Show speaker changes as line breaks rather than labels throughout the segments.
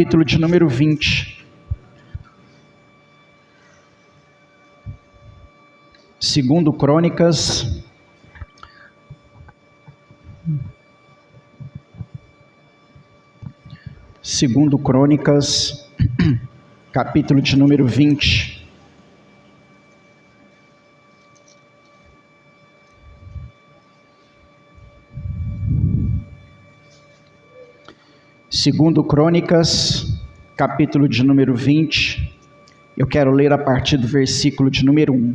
Capítulo de número 20. Segundo Crônicas, capítulo de número 20. Segundo Crônicas, capítulo de número 20, eu quero ler a partir do versículo de número 1.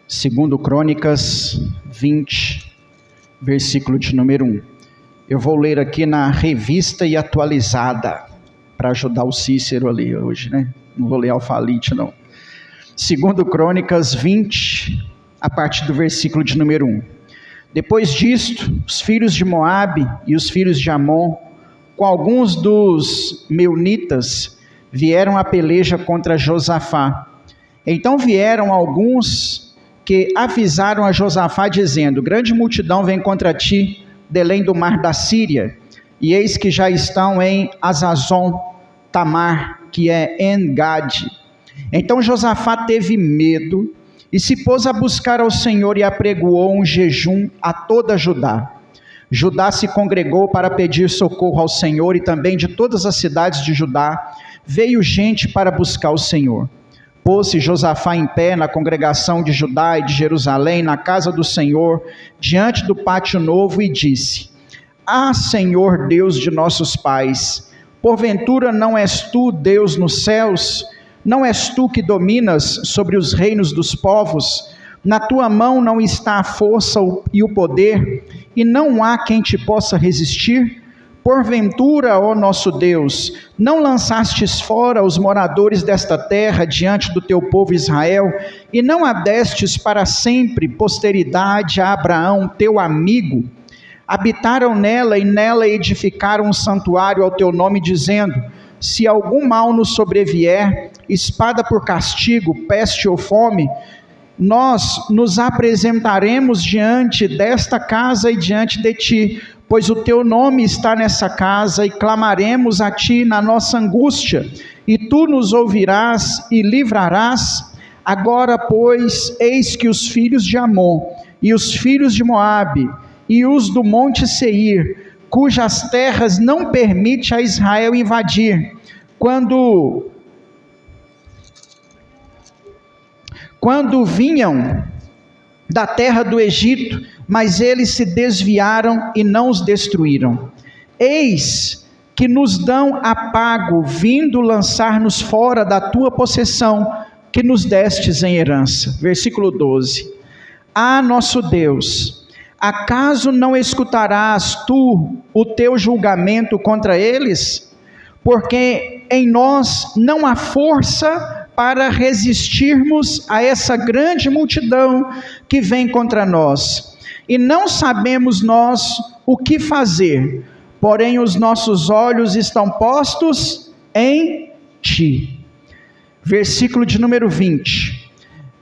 Segundo Crônicas 20, versículo de número 1. Eu vou ler aqui na Revista e Atualizada, para ajudar o Cícero ali hoje, né? Não vou ler Alfalite, não. Segundo Crônicas 20, a partir do versículo de número 1. Depois disto, os filhos de Moabe e os filhos de Amon, com alguns dos meunitas, vieram à peleja contra Josafá. Então vieram alguns que avisaram a Josafá, dizendo: grande multidão vem contra ti, de além do mar da Síria, e eis que já estão em Azazon Tamar, que é En-Gade. Então Josafá teve medo, e se pôs a buscar ao Senhor e apregoou um jejum a toda Judá. Judá se congregou para pedir socorro ao Senhor, e também de todas as cidades de Judá veio gente para buscar o Senhor. Pôs-se Josafá em pé na congregação de Judá e de Jerusalém, na casa do Senhor, diante do pátio novo, e disse: Ah, Senhor Deus de nossos pais, porventura não és tu Deus nos céus? Não és tu que dominas sobre os reinos dos povos? Na tua mão não está a força e o poder, e não há quem te possa resistir? Porventura, ó nosso Deus, não lançastes fora os moradores desta terra diante do teu povo Israel, e não a destes para sempre posteridade a Abraão, teu amigo? Habitaram nela e nela edificaram um santuário ao teu nome, dizendo: se algum mal nos sobrevier, espada por castigo, peste ou fome, nós nos apresentaremos diante desta casa e diante de ti, pois o teu nome está nessa casa, e clamaremos a ti na nossa angústia, e tu nos ouvirás e livrarás. Agora, pois, eis que os filhos de Amon e os filhos de Moabe e os do monte Seir, cujas terras não permite a Israel invadir, quando vinham da terra do Egito, mas eles se desviaram e não os destruíram. Eis que nos dão a pago, vindo lançar-nos fora da tua possessão, que nos destes em herança. Versículo 12. Ah, nosso Deus, acaso não escutarás tu o teu julgamento contra eles? Porque em nós não há força para resistirmos a essa grande multidão que vem contra nós, e não sabemos nós o que fazer, porém os nossos olhos estão postos em ti. Versículo de número 20.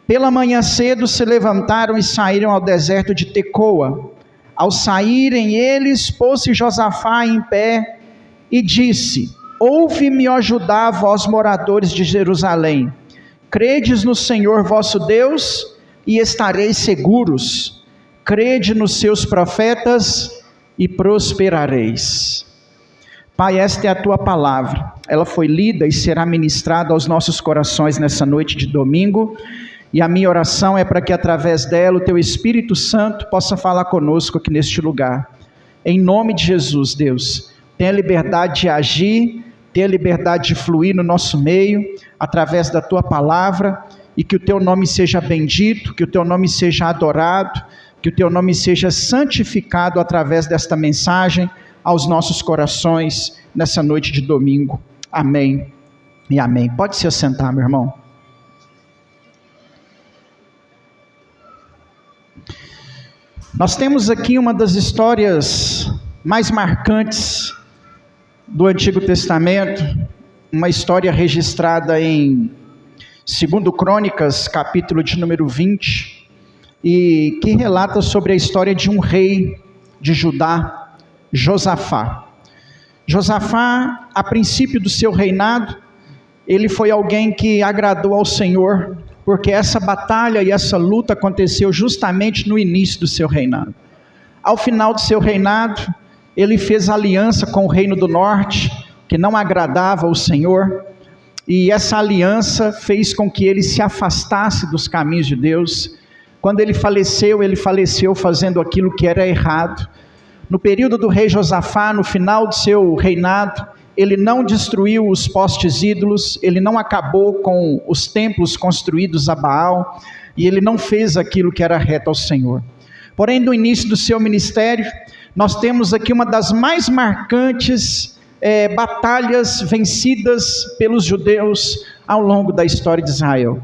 Pela manhã cedo se levantaram e saíram ao deserto de Tecoa. Ao saírem eles, pôs-se Josafá em pé e disse: ouve-me, ó Judá, vós moradores de Jerusalém, credes no Senhor vosso Deus e estareis seguros, crede nos seus profetas e prosperareis. Pai, esta é a tua palavra, ela foi lida e será ministrada aos nossos corações nessa noite de domingo, e a minha oração é para que através dela o teu Espírito Santo possa falar conosco aqui neste lugar. Em nome de Jesus, Deus, tenha liberdade de agir, tenha liberdade de fluir no nosso meio, através da tua palavra, e que o teu nome seja bendito, que o teu nome seja adorado, que o teu nome seja santificado através desta mensagem aos nossos corações nessa noite de domingo. Amém e amém. Pode se assentar, meu irmão. Nós temos aqui uma das histórias mais marcantes do Antigo Testamento, uma história registrada em 2 Crônicas, capítulo de número 20, e que relata sobre a história de um rei de Judá, Josafá. Josafá, a princípio do seu reinado, ele foi alguém que agradou ao Senhor, porque essa batalha e essa luta aconteceu justamente no início do seu reinado. Ao final do seu reinado, ele fez aliança com o reino do norte, que não agradava ao Senhor, e essa aliança fez com que ele se afastasse dos caminhos de Deus. Quando ele faleceu fazendo aquilo que era errado. No período do rei Josafá, no final do seu reinado, ele não destruiu os postes ídolos, ele não acabou com os templos construídos a Baal, e ele não fez aquilo que era reto ao Senhor. Porém, no início do seu ministério, nós temos aqui uma das mais marcantes batalhas vencidas pelos judeus ao longo da história de Israel.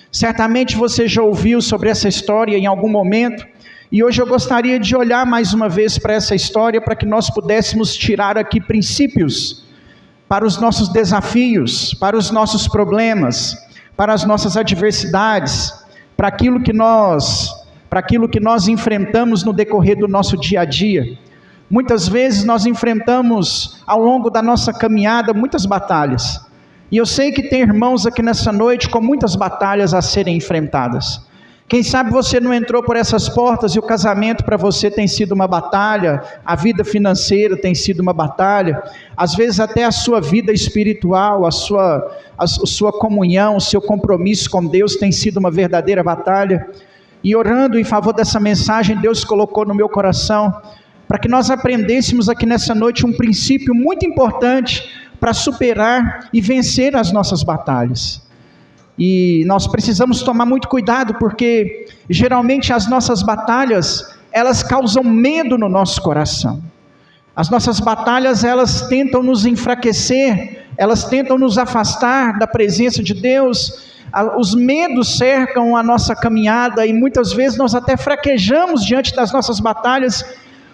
Certamente você já ouviu sobre essa história em algum momento, e hoje eu gostaria de olhar mais uma vez para essa história, para que nós pudéssemos tirar aqui princípios para os nossos desafios, para os nossos problemas, para as nossas adversidades, para aquilo que nós enfrentamos no decorrer do nosso dia a dia. Muitas vezes nós enfrentamos ao longo da nossa caminhada muitas batalhas, e eu sei que tem irmãos aqui nessa noite com muitas batalhas a serem enfrentadas. Quem sabe você não entrou por essas portas e o casamento para você tem sido uma batalha, a vida financeira tem sido uma batalha, às vezes até a sua vida espiritual, a sua comunhão, o seu compromisso com Deus tem sido uma verdadeira batalha. E orando em favor dessa mensagem, Deus colocou no meu coração, para que nós aprendêssemos aqui nessa noite um princípio muito importante para superar e vencer as nossas batalhas. E nós precisamos tomar muito cuidado, porque geralmente as nossas batalhas, elas causam medo no nosso coração. As nossas batalhas, elas tentam nos enfraquecer, elas tentam nos afastar da presença de Deus. Os medos cercam a nossa caminhada, e muitas vezes nós até fraquejamos diante das nossas batalhas.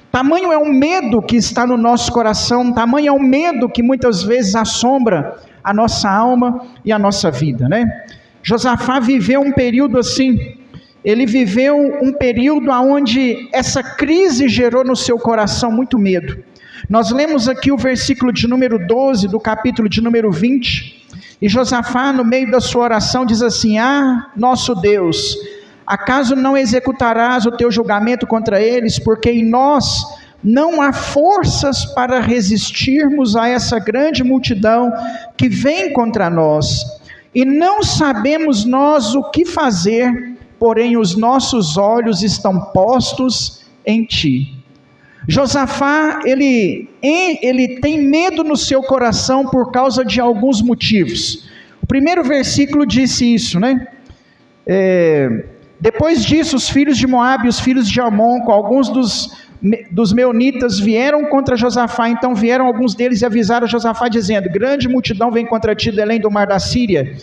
Tamanho é o medo que está no nosso coração, tamanho é o medo que muitas vezes assombra a nossa alma e a nossa vida, né? Josafá viveu um período assim, ele viveu um período onde essa crise gerou no seu coração muito medo. Nós lemos aqui o versículo de número 12 do capítulo de número 20, e Josafá, no meio da sua oração, diz assim: ah, nosso Deus, acaso não executarás o teu julgamento contra eles, porque em nós não há forças para resistirmos a essa grande multidão que vem contra nós, e não sabemos nós o que fazer, porém os nossos olhos estão postos em ti. Josafá, ele tem medo no seu coração por causa de alguns motivos. O primeiro versículo disse isso, né? Depois disso, os filhos de Moabe e os filhos de Amon, com alguns dos meunitas, vieram contra Josafá. Então vieram alguns deles e avisaram a Josafá, dizendo: grande multidão vem contra ti, além do mar da Síria,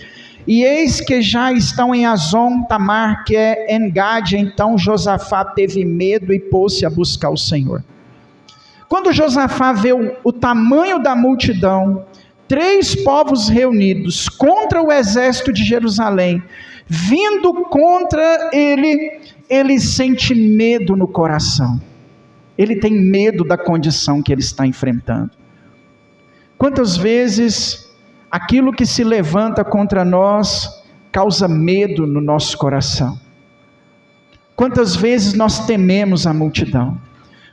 e eis que já estão em Azon Tamar, que é En-Gade. Então Josafá teve medo e pôs-se a buscar o Senhor. Quando Josafá vê o tamanho da multidão, 3 povos reunidos contra o exército de Jerusalém, vindo contra ele, ele sente medo no coração. Ele tem medo da condição que ele está enfrentando. Quantas vezes aquilo que se levanta contra nós causa medo no nosso coração? Quantas vezes nós tememos a multidão?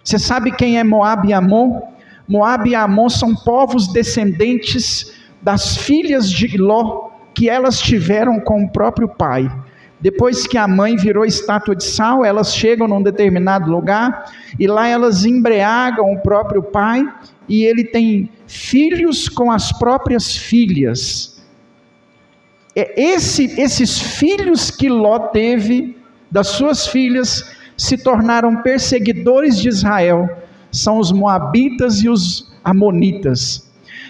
Você sabe quem é Moabe e Amon? Moabe e Amon são povos descendentes das filhas de Ló, que elas tiveram com o próprio pai. Depois que a mãe virou estátua de sal, elas chegam num determinado lugar, e lá elas embriagam o próprio pai, e ele tem filhos com as próprias filhas. Esses filhos que Ló teve, das suas filhas, se tornaram perseguidores de Israel, são os moabitas e os amonitas.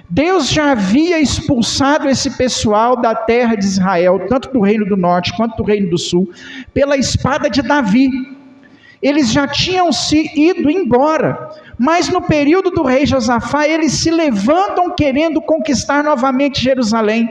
Deus já havia expulsado esse pessoal da terra de Israel, tanto do reino do norte quanto do reino do sul, pela espada de Davi. Eles já tinham se ido embora, mas no período do rei Josafá, eles se levantam querendo conquistar novamente Jerusalém,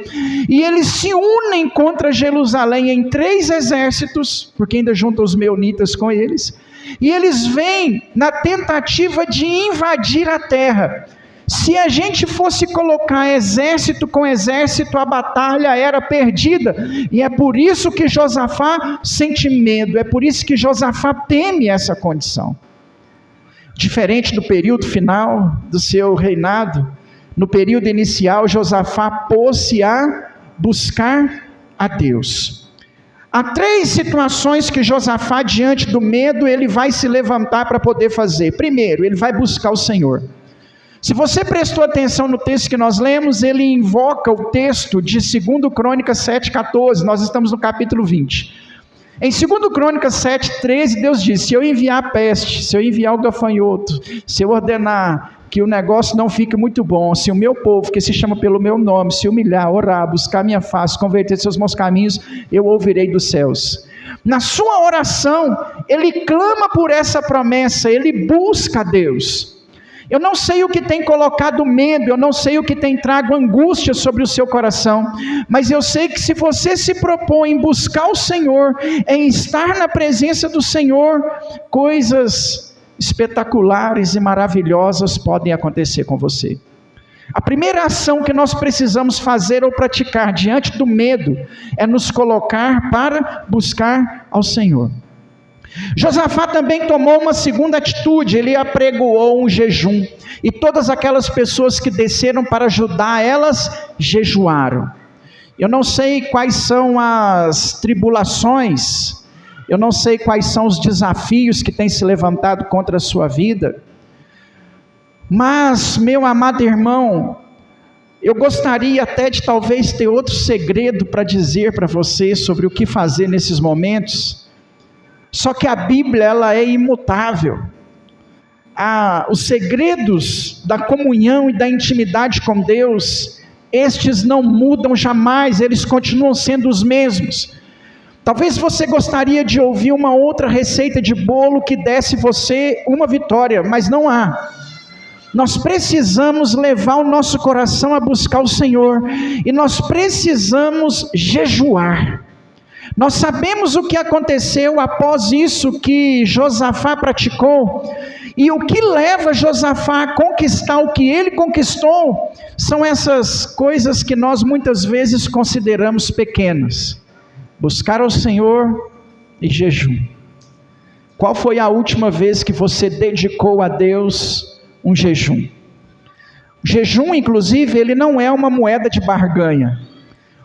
e eles se unem contra Jerusalém em 3 exércitos, porque ainda juntam os meunitas com eles, e eles vêm na tentativa de invadir a terra. Se a gente fosse colocar exército com exército, a batalha era perdida. E é por isso que Josafá sente medo, é por isso que Josafá teme essa condição. Diferente do período final do seu reinado, no período inicial, Josafá pôs-se a buscar a Deus. Há 3 situações que Josafá, diante do medo, ele vai se levantar para poder fazer. Primeiro, ele vai buscar o Senhor. Se você prestou atenção no texto que nós lemos, ele invoca o texto de 2 Crônicas 7,14, nós estamos no capítulo 20. Em 2 Crônicas 7,13, Deus diz: se eu enviar a peste, se eu enviar o gafanhoto, se eu ordenar que o negócio não fique muito bom, se o meu povo, que se chama pelo meu nome, se humilhar, orar, buscar minha face, converter seus maus caminhos, eu ouvirei dos céus. Na sua oração, ele clama por essa promessa, ele busca a Deus. Eu não sei o que tem colocado medo, eu não sei o que tem trago angústia sobre o seu coração, mas eu sei que se você se propõe em buscar o Senhor, em estar na presença do Senhor, coisas espetaculares e maravilhosas podem acontecer com você. A primeira ação que nós precisamos fazer ou praticar diante do medo é nos colocar para buscar ao Senhor. Josafá também tomou uma segunda atitude, ele apregoou um jejum, e todas aquelas pessoas que desceram para Judá, elas jejuaram. Eu não sei quais são as tribulações, eu não sei quais são os desafios que têm se levantado contra a sua vida, mas, meu amado irmão, eu gostaria até de talvez ter outro segredo para dizer para você sobre o que fazer nesses momentos. Só que a Bíblia, ela é imutável. Os segredos da comunhão e da intimidade com Deus, estes não mudam jamais, eles continuam sendo os mesmos. Talvez você gostaria de ouvir uma outra receita de bolo que desse você uma vitória, mas não há. Nós precisamos levar o nosso coração a buscar o Senhor, e nós precisamos jejuar. Nós sabemos o que aconteceu após isso que Josafá praticou, e o que leva Josafá a conquistar o que ele conquistou, são essas coisas que nós muitas vezes consideramos pequenas: buscar ao Senhor e jejum. Qual foi a última vez que você dedicou a Deus um jejum? O jejum, inclusive, ele não é uma moeda de barganha.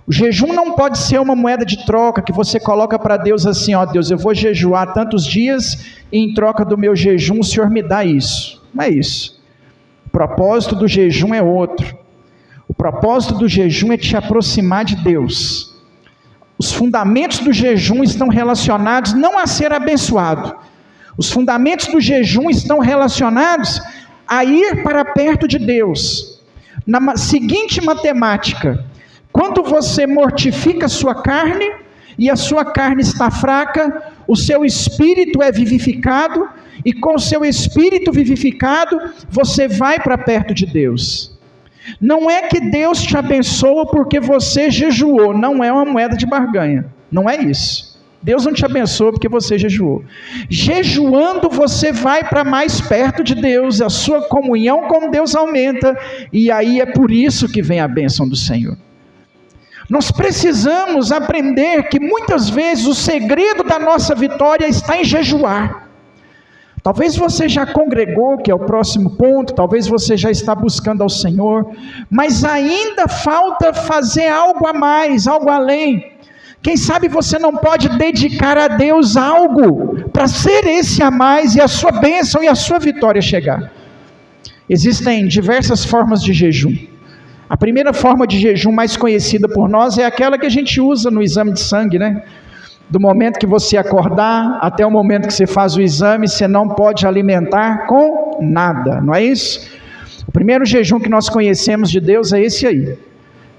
O jejum não pode ser uma moeda de troca que você coloca para Deus assim: ó Deus, eu vou jejuar tantos dias e em troca do meu jejum o Senhor me dá isso. Não é isso. O propósito do jejum é outro. O propósito do jejum é te aproximar de Deus. Os fundamentos do jejum estão relacionados não a ser abençoado. Os fundamentos do jejum estão relacionados a ir para perto de Deus. Na seguinte matemática: quando você mortifica a sua carne, e a sua carne está fraca, o seu espírito é vivificado, e com o seu espírito vivificado, você vai para perto de Deus. Não é que Deus te abençoa porque você jejuou, não é uma moeda de barganha, não é isso. Deus não te abençoa porque você jejuou. Jejuando você vai para mais perto de Deus, a sua comunhão com Deus aumenta, e aí é por isso que vem a bênção do Senhor. Nós precisamos aprender que muitas vezes o segredo da nossa vitória está em jejuar. Talvez você já congregou, que é o próximo ponto, talvez você já está buscando ao Senhor, mas ainda falta fazer algo a mais, algo além. Quem sabe você não pode dedicar a Deus algo para ser esse a mais, e a sua bênção e a sua vitória chegar. Existem diversas formas de jejum. A primeira forma de jejum mais conhecida por nós é aquela que a gente usa no exame de sangue, né? Do momento que você acordar até o momento que você faz o exame, você não pode alimentar com nada, não é isso? O primeiro jejum que nós conhecemos de Deus é esse aí.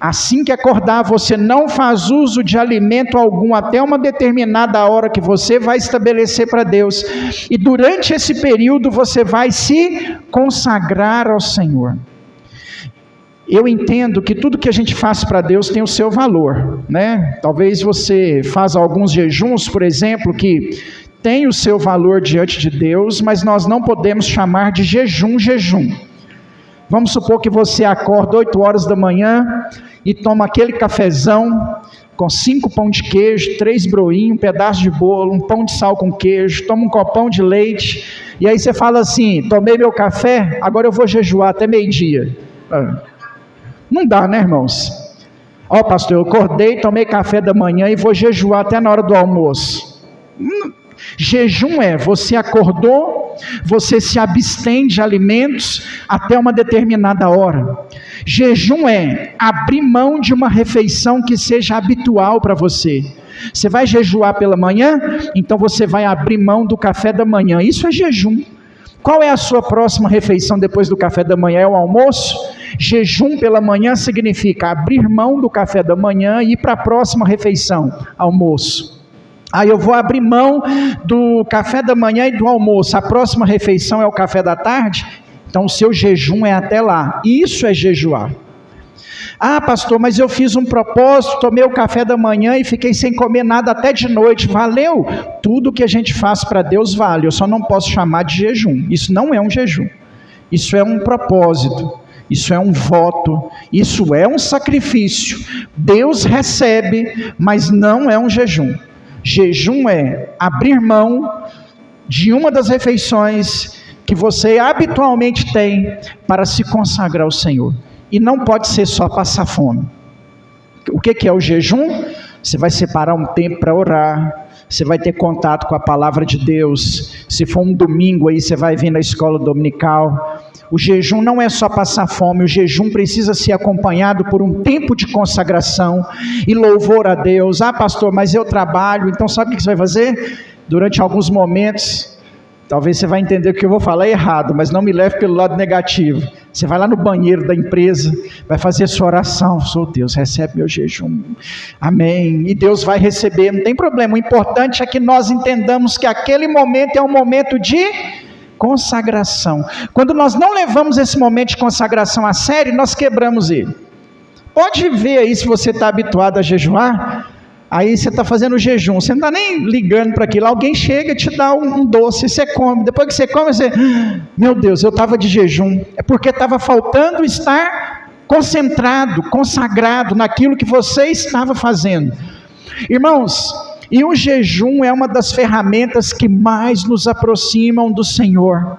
Assim que acordar, você não faz uso de alimento algum até uma determinada hora que você vai estabelecer para Deus. E durante esse período você vai se consagrar ao Senhor. Eu entendo que tudo que a gente faz para Deus tem o seu valor, né? Talvez você faça alguns jejuns, por exemplo, que tem o seu valor diante de Deus, mas nós não podemos chamar de jejum. Vamos supor que você acorda 8 horas da manhã e toma aquele cafezão com 5 pão de queijo, 3 broinhos, um pedaço de bolo, um pão de sal com queijo, toma um copão de leite, e aí você fala assim: tomei meu café, agora eu vou jejuar até meio-dia. Não dá, né, irmãos? Ó, pastor, eu acordei, tomei café da manhã e vou jejuar até na hora do almoço. Jejum é, você acordou, você se abstém de alimentos até uma determinada hora. Jejum é abrir mão de uma refeição que seja habitual para você. Você vai jejuar pela manhã, então você vai abrir mão do café da manhã. Isso é jejum. Qual é a sua próxima refeição depois do café da manhã? É o almoço? Jejum pela manhã significa abrir mão do café da manhã e ir para a próxima refeição, almoço. Aí eu vou abrir mão do café da manhã e do almoço, a próxima refeição é o café da tarde, então o seu jejum é até lá. Isso é jejuar. Ah, pastor, mas eu fiz um propósito, tomei o café da manhã e fiquei sem comer nada até de noite. Valeu? Tudo que a gente faz para Deus vale, eu só não posso chamar de jejum. Isso não é um jejum, isso é um propósito, isso é um voto, isso é um sacrifício. Deus recebe, mas não é um jejum. Jejum é abrir mão de uma das refeições que você habitualmente tem para se consagrar ao Senhor. E não pode ser só passar fome. O que é o jejum? Você vai separar um tempo para orar, você vai ter contato com a palavra de Deus. Se for um domingo aí, você vai vir na escola dominical. O jejum não é só passar fome, o jejum precisa ser acompanhado por um tempo de consagração e louvor a Deus. Ah, pastor, mas eu trabalho, então sabe o que você vai fazer? Durante alguns momentos, talvez você vai entender que eu vou falar errado, mas não me leve pelo lado negativo. Você vai lá no banheiro da empresa, vai fazer sua oração. Oh, Deus, recebe meu jejum. Amém. E Deus vai receber, não tem problema. O importante é que nós entendamos que aquele momento é um momento de consagração. Quando nós não levamos esse momento de consagração a sério, nós quebramos ele. Pode ver aí se você está habituado a jejuar. Aí você está fazendo jejum, você não está nem ligando para aquilo, alguém chega e te dá um doce, você come, depois que você come, você, meu Deus, eu estava de jejum, é porque estava faltando estar concentrado, consagrado naquilo que você estava fazendo. Irmãos, e o jejum é uma das ferramentas que mais nos aproximam do Senhor.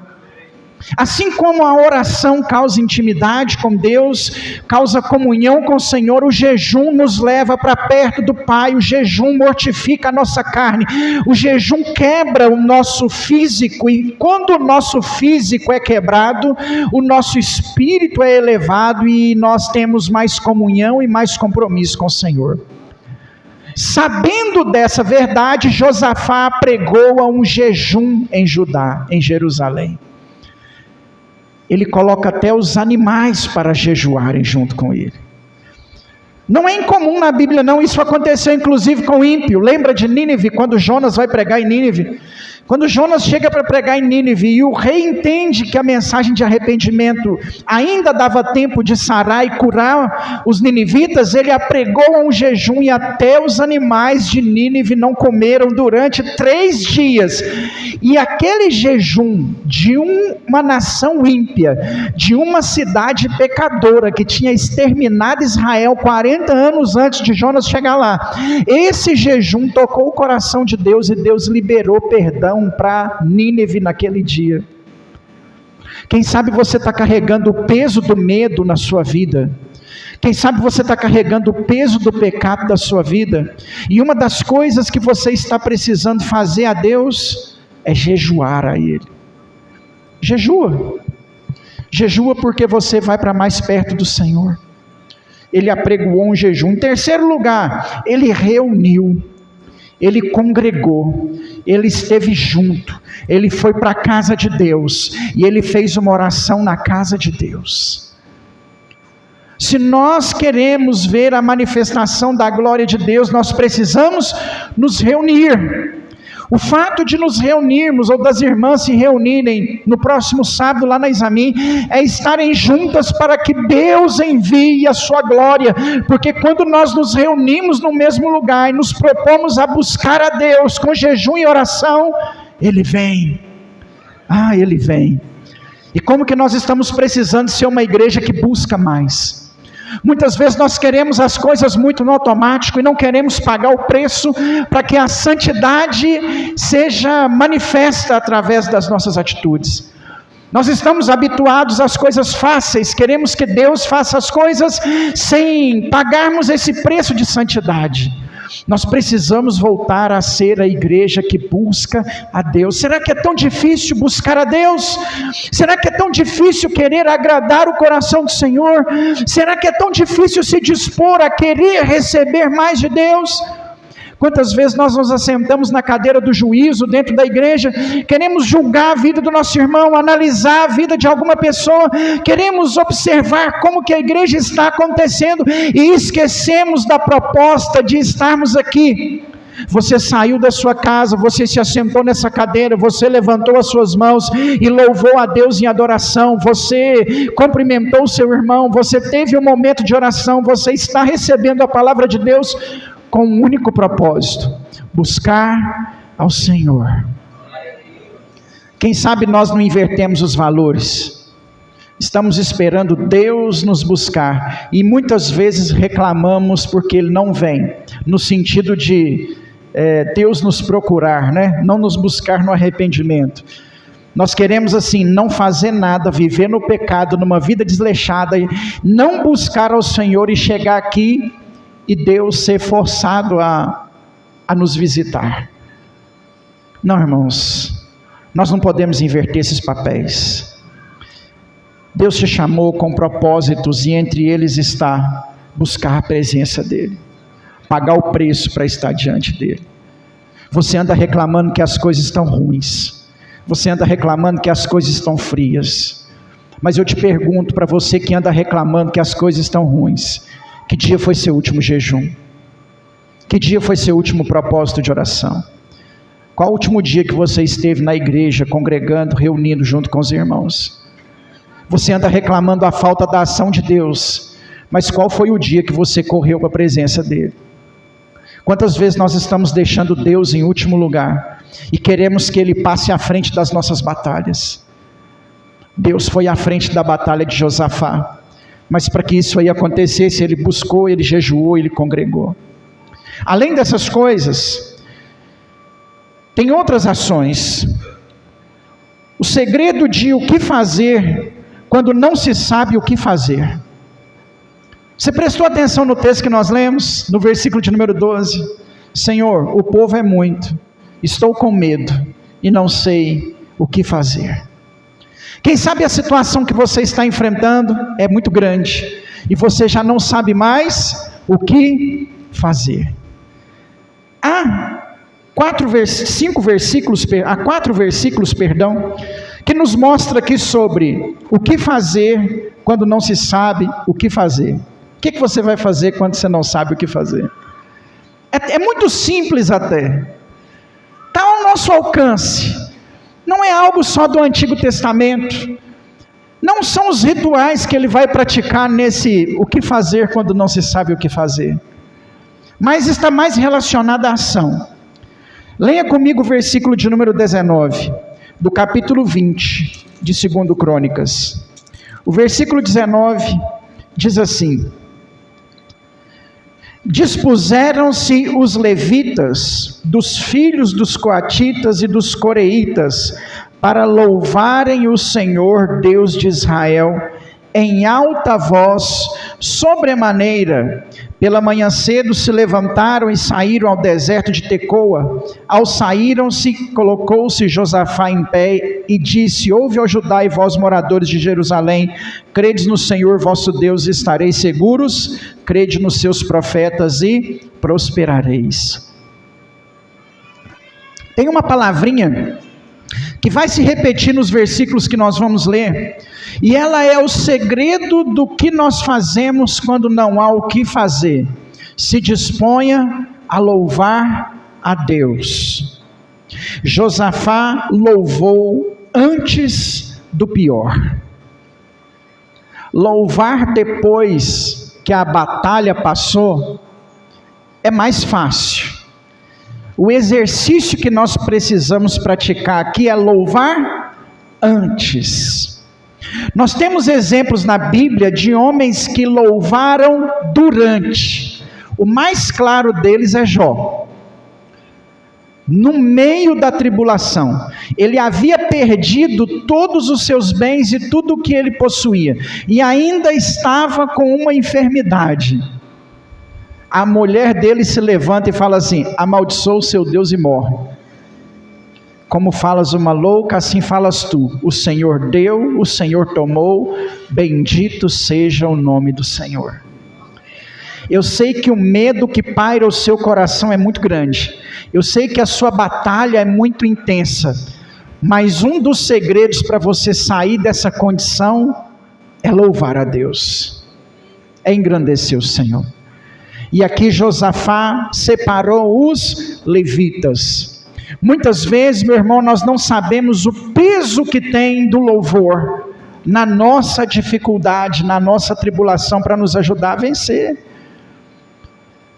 Assim como a oração causa intimidade com Deus, causa comunhão com o Senhor, o jejum nos leva para perto do Pai, o jejum mortifica a nossa carne, o jejum quebra o nosso físico, e quando o nosso físico é quebrado, o nosso espírito é elevado e nós temos mais comunhão e mais compromisso com o Senhor. Sabendo dessa verdade, Josafá pregou a um jejum em Judá, em Jerusalém. Ele coloca até os animais para jejuarem junto com ele. Não é incomum na Bíblia não, isso aconteceu inclusive com o ímpio. Lembra de Nínive, quando Jonas vai pregar em Nínive? Quando Jonas chega para pregar em Nínive e o rei entende que a mensagem de arrependimento ainda dava tempo de sarar e curar os ninivitas, ele apregou a um jejum e até os animais de Nínive não comeram durante 3 dias. E aquele jejum de uma nação ímpia, de uma cidade pecadora que tinha exterminado Israel 40 anos antes de Jonas chegar lá, esse jejum tocou o coração de Deus e Deus liberou perdão para Nínive naquele dia. Quem sabe você está carregando o peso do medo na sua vida. Quem sabe você está carregando o peso do pecado da sua vida. E uma das coisas que você está precisando fazer a Deus é jejuar a Ele. Jejua. Jejua porque você vai para mais perto do Senhor. Ele apregoou um jejum. Em terceiro lugar, ele reuniu. Ele congregou, ele esteve junto, ele foi para a casa de Deus, e ele fez uma oração na casa de Deus. Se nós queremos ver a manifestação da glória de Deus, nós precisamos nos reunir. O fato de nos reunirmos, ou das irmãs se reunirem no próximo sábado lá na Examim, é estarem juntas para que Deus envie a sua glória, porque quando nós nos reunimos no mesmo lugar e nos propomos a buscar a Deus com jejum e oração, Ele vem. Ele vem. E como que nós estamos precisando ser uma igreja que busca mais. Muitas vezes nós queremos as coisas muito no automático e não queremos pagar o preço para que a santidade seja manifesta através das nossas atitudes. Nós estamos habituados às coisas fáceis, queremos que Deus faça as coisas sem pagarmos esse preço de santidade. Nós precisamos voltar a ser a igreja que busca a Deus. Será que é tão difícil buscar a Deus? Será que é tão difícil querer agradar o coração do Senhor? Será que é tão difícil se dispor a querer receber mais de Deus? Quantas vezes nós nos assentamos na cadeira do juízo dentro da igreja, queremos julgar a vida do nosso irmão, analisar a vida de alguma pessoa, queremos observar como que a igreja está acontecendo e esquecemos da proposta de estarmos aqui. Você saiu da sua casa, você se assentou nessa cadeira, você levantou as suas mãos e louvou a Deus em adoração, você cumprimentou o seu irmão, você teve um momento de oração, você está recebendo a palavra de Deus com um único propósito: buscar ao Senhor. Quem sabe nós não invertemos os valores, estamos esperando Deus nos buscar, e muitas vezes reclamamos porque Ele não vem, no sentido de Deus nos procurar, né? Não nos buscar no arrependimento. Nós queremos assim, não fazer nada, viver no pecado, numa vida desleixada, não buscar ao Senhor e chegar aqui e Deus ser forçado a nos visitar. Não, irmãos, nós não podemos inverter esses papéis. Deus te chamou com propósitos, e entre eles está buscar a presença dEle, pagar o preço para estar diante dEle. Você anda reclamando que as coisas estão ruins, você anda reclamando que as coisas estão frias, mas eu te pergunto, para você que anda reclamando que as coisas estão ruins, que dia foi seu último jejum? Que dia foi seu último propósito de oração? Qual o último dia que você esteve na igreja, congregando, reunindo junto com os irmãos? Você anda reclamando a falta da ação de Deus, mas qual foi o dia que você correu para a presença dEle? Quantas vezes nós estamos deixando Deus em último lugar e queremos que Ele passe à frente das nossas batalhas? Deus foi à frente da batalha de Josafá, mas para que isso aí acontecesse, Ele buscou, Ele jejuou, Ele congregou. Além dessas coisas, tem outras ações. O segredo de o que fazer quando não se sabe o que fazer. Você prestou atenção no texto que nós lemos, no versículo de número 12? Senhor, o povo é muito, estou com medo e não sei o que fazer. Quem sabe a situação que você está enfrentando é muito grande, e você já não sabe mais o que fazer. Há quatro versículos, que nos mostra aqui sobre o que fazer quando não se sabe o que fazer. O que você vai fazer quando você não sabe o que fazer? É muito simples até, está ao nosso alcance. Não é algo só do Antigo Testamento, não são os rituais que ele vai praticar nesse o que fazer quando não se sabe o que fazer, mas está mais relacionado à ação. Leia comigo o versículo de número 19, do capítulo 20 de 2 Crônicas. O versículo 19 diz assim: dispuseram-se os levitas, dos filhos dos coatitas e dos coreitas, para louvarem o Senhor Deus de Israel, em alta voz, sobremaneira. Pela manhã cedo se levantaram e saíram ao deserto de Tecoa. Ao saíram-se, colocou-se Josafá em pé e disse: ouve, ó Judá e vós moradores de Jerusalém, credes no Senhor vosso Deus e estareis seguros, crede nos seus profetas e prosperareis. Tem uma palavrinha que vai se repetir nos versículos que nós vamos ler, e ela é o segredo do que nós fazemos quando não há o que fazer. Se disponha a louvar a Deus. Josafá louvou antes do pior. Louvar depois que a batalha passou é mais fácil. O exercício que nós precisamos praticar aqui é louvar antes. Nós temos exemplos na Bíblia de homens que louvaram durante. O mais claro deles é Jó. No meio da tribulação, ele havia perdido todos os seus bens e tudo o que ele possuía, e ainda estava com uma enfermidade. A mulher dele se levanta e fala assim: amaldiçoa o seu Deus e morre. Como falas uma louca, assim falas tu. O Senhor deu, o Senhor tomou, bendito seja o nome do Senhor. Eu sei que o medo que paira o seu coração é muito grande. Eu sei que a sua batalha é muito intensa. Mas um dos segredos para você sair dessa condição é louvar a Deus. É engrandecer o Senhor. E aqui Josafá separou os levitas. Muitas vezes, meu irmão, nós não sabemos o peso que tem do louvor na nossa dificuldade, na nossa tribulação, para nos ajudar a vencer.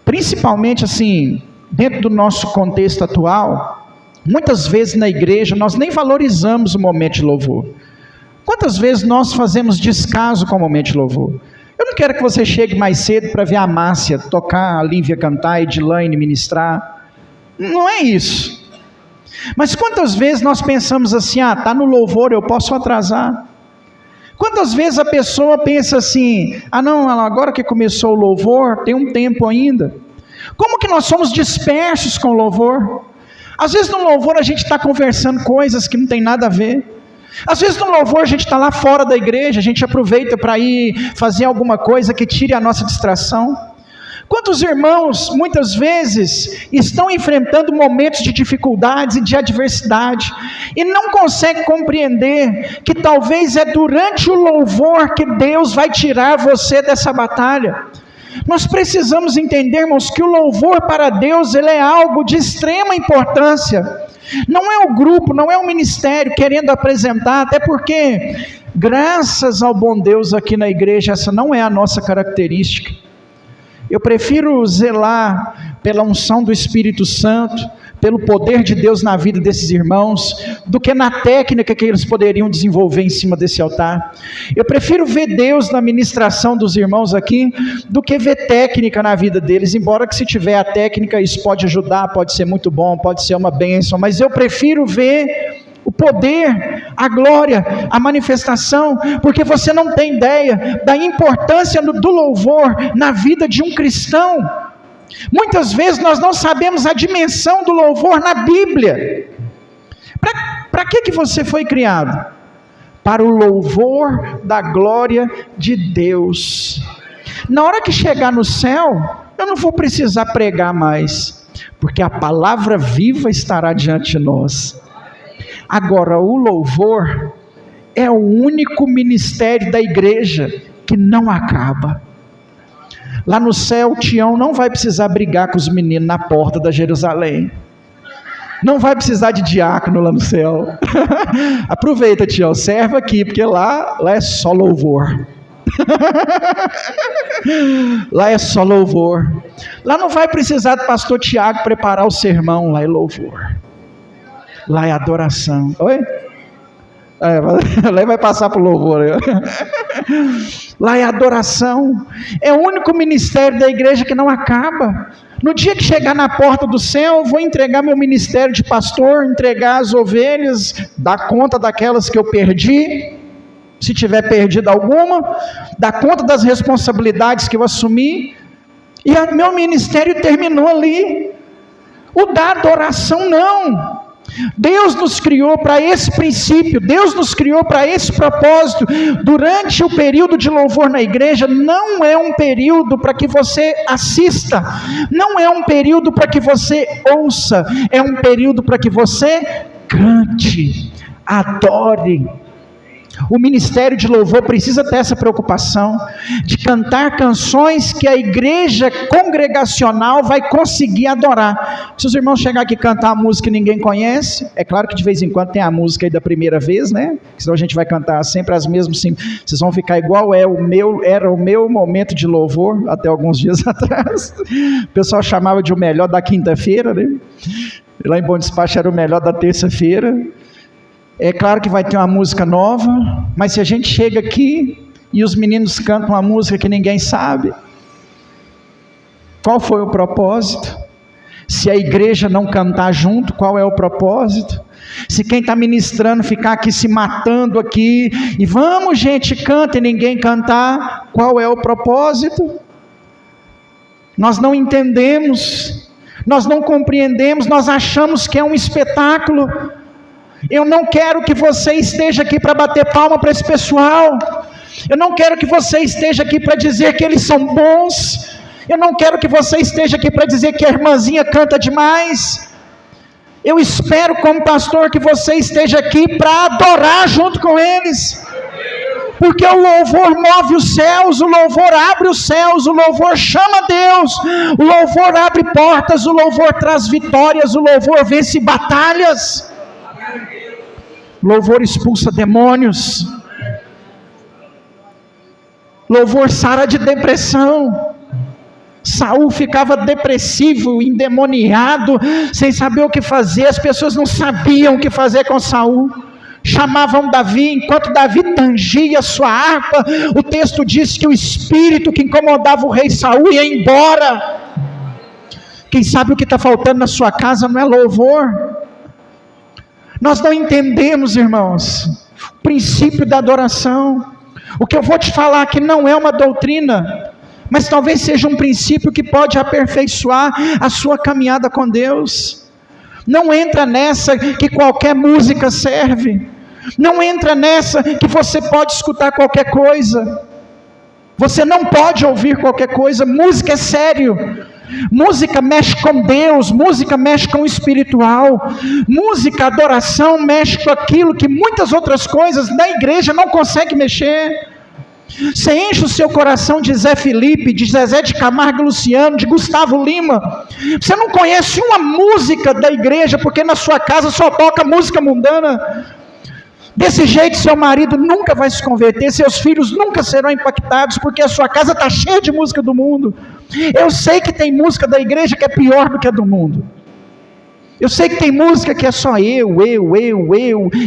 Principalmente assim, dentro do nosso contexto atual, muitas vezes na igreja nós nem valorizamos o momento de louvor. Quantas vezes nós fazemos descaso com o momento de louvor? Eu não quero que você chegue mais cedo para ver a Márcia tocar, a Lívia cantar, a Edilane ministrar. Não é isso. Mas quantas vezes nós pensamos assim: está no louvor, eu posso atrasar. Quantas vezes a pessoa pensa assim: não, agora que começou o louvor, tem um tempo ainda. Como que nós somos dispersos com o louvor? Às vezes no louvor a gente está conversando coisas que não tem nada a ver. Às vezes no louvor a gente está lá fora da igreja, a gente aproveita para ir fazer alguma coisa que tire a nossa distração. Quantos irmãos, muitas vezes, estão enfrentando momentos de dificuldades e de adversidade, e não conseguem compreender que talvez é durante o louvor que Deus vai tirar você dessa batalha. Nós precisamos entender, irmãos, que o louvor para Deus, ele é algo de extrema importância. Não é o grupo, não é o ministério querendo apresentar, até porque, graças ao bom Deus aqui na igreja, essa não é a nossa característica. Eu prefiro zelar pela unção do Espírito Santo, pelo poder de Deus na vida desses irmãos, do que na técnica que eles poderiam desenvolver em cima desse altar. Eu prefiro ver Deus na ministração dos irmãos aqui, do que ver técnica na vida deles, embora que se tiver a técnica, isso pode ajudar, pode ser muito bom, pode ser uma bênção, mas eu prefiro ver o poder, a glória, a manifestação, porque você não tem ideia da importância do louvor na vida de um cristão. Muitas vezes nós não sabemos a dimensão do louvor na Bíblia. Para que você foi criado? Para o louvor da glória de Deus. Na hora que chegar no céu, eu não vou precisar pregar mais, porque a palavra viva estará diante de nós. Agora, o louvor é o único ministério da igreja que não acaba. Lá no céu, Tião não vai precisar brigar com os meninos na porta da Jerusalém. Não vai precisar de diácono lá no céu. Aproveita, Tião, serve aqui, porque lá é só louvor. Lá é só louvor. Lá não vai precisar do pastor Tiago preparar o sermão, lá é louvor. Lá é adoração. Oi? Lá vai passar para o louvor. Lá é adoração. É o único ministério da igreja que não acaba. No dia que chegar na porta do céu, eu vou entregar meu ministério de pastor, entregar as ovelhas, dar conta daquelas que eu perdi, se tiver perdido alguma, dar conta das responsabilidades que eu assumi, e meu ministério terminou ali. O da adoração não. Deus nos criou para esse princípio, Deus nos criou para esse propósito. Durante o período de louvor na igreja, não é um período para que você assista, não é um período para que você ouça, é um período para que você cante, adore. O ministério de louvor precisa ter essa preocupação de cantar canções que a igreja congregacional vai conseguir adorar. Se os irmãos chegarem aqui e cantar a música que ninguém conhece, é claro que de vez em quando tem a música aí da primeira vez, né? Senão a gente vai cantar sempre as mesmas, sim. Vocês vão ficar igual era o meu momento de louvor até alguns dias atrás. O pessoal chamava de o melhor da quinta-feira, né? Lá em Bom Despacho era o melhor da terça-feira. É claro que vai ter uma música nova, mas se a gente chega aqui e os meninos cantam uma música que ninguém sabe, qual foi o propósito? Se a igreja não cantar junto, qual é o propósito? Se quem está ministrando ficar aqui se matando aqui, e vamos gente, canta, e ninguém cantar, qual é o propósito? Nós não entendemos, nós não compreendemos, nós achamos que é um espetáculo. Eu não quero que você esteja aqui para bater palma para esse pessoal, eu não quero que você esteja aqui para dizer que eles são bons, eu não quero que você esteja aqui para dizer que a irmãzinha canta demais. Eu espero, como pastor, que você esteja aqui para adorar junto com eles, porque o louvor move os céus, o louvor abre os céus, o louvor chama Deus, o louvor abre portas, o louvor traz vitórias, o louvor vence batalhas, o louvor expulsa demônios, louvor sara de depressão. Saul ficava depressivo, endemoniado, sem saber o que fazer. As pessoas não sabiam o que fazer com Saul. Chamavam Davi, enquanto Davi tangia sua harpa, o texto diz que o espírito que incomodava o rei Saul ia embora. Quem sabe o que está faltando na sua casa não é louvor? Nós não entendemos, irmãos, o princípio da adoração. O que eu vou te falar aqui não é uma doutrina, mas talvez seja um princípio que pode aperfeiçoar a sua caminhada com Deus. Não entra nessa que qualquer música serve, não entra nessa que você pode escutar qualquer coisa, você não pode ouvir qualquer coisa. Música é sério, música mexe com Deus, música mexe com o espiritual, música, adoração mexe com aquilo que muitas outras coisas da igreja não conseguem mexer. Você enche o seu coração de Zé Felipe, de Zezé de Camargo e Luciano, de Gustavo Lima. Você não conhece uma música da igreja, porque na sua casa só toca música mundana. Desse jeito seu marido nunca vai se converter, seus filhos nunca serão impactados, porque a sua casa está cheia de música do mundo. Eu sei que tem música da igreja que é pior do que a do mundo. Eu sei que tem música que é só eu,